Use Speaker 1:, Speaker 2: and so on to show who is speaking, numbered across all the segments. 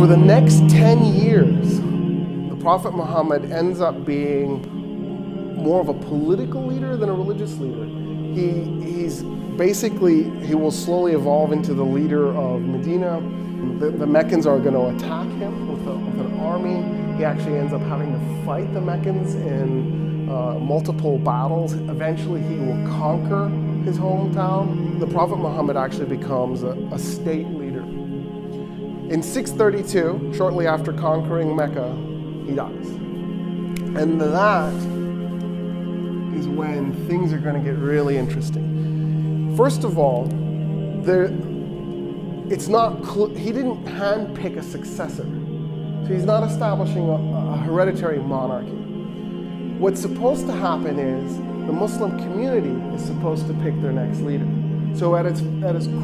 Speaker 1: For the next 10 years, the Prophet Muhammad ends up being more of a political leader than a religious leader. He will slowly evolve into the leader of Medina. The Meccans are going to attack him with an army. He actually ends up having to fight the Meccans in multiple battles. Eventually he will conquer his hometown. The Prophet Muhammad actually becomes a state leader. In 632, shortly after conquering Mecca, he dies. And that is when things are going to get really interesting. First of all, he didn't handpick a successor. So he's not establishing a hereditary monarchy. What's supposed to happen is the Muslim community is supposed to pick their next leader. So at its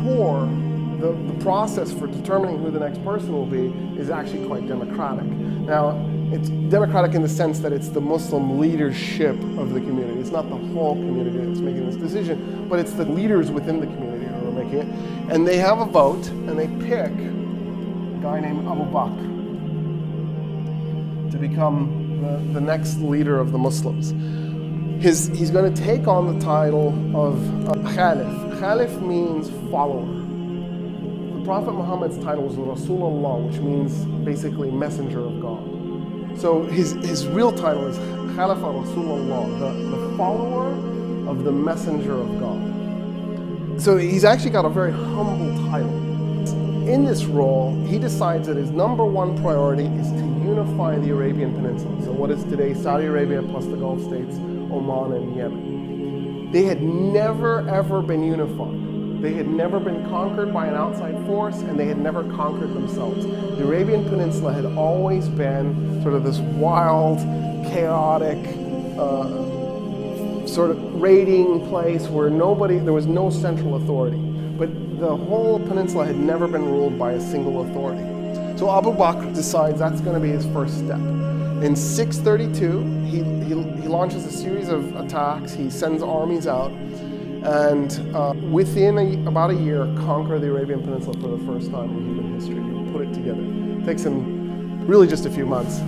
Speaker 1: core, the process for determining who the next person will be is actually quite democratic. Now, it's democratic in the sense that it's the Muslim leadership of the community. It's not the whole community that's making this decision, but it's the leaders within the community who are making it. And they have a vote, and they pick a guy named Abu Bakr to become the next leader of the Muslims. He's going to take on the title of Caliph. Caliph means follower. The Prophet Muhammad's title was Rasulullah, which means basically messenger of God. So his real title is Caliph Rasulullah, the follower of the messenger of God. So he's actually got a very humble title. In this role, he decides that his number one priority is to unify the Arabian Peninsula. So what is today Saudi Arabia plus the Gulf states, Oman and Yemen. They had never ever been unified. They had never been conquered by an outside force, and they had never conquered themselves. The Arabian Peninsula had always been sort of this wild, chaotic, sort of raiding place where there was no central authority. But the whole peninsula had never been ruled by a single authority. So Abu Bakr decides that's going to be his first step. In 632, he launches a series of attacks. He sends armies out, and within about a year, conquer the Arabian Peninsula for the first time in human history. He'll put it together. It takes him really just a few months.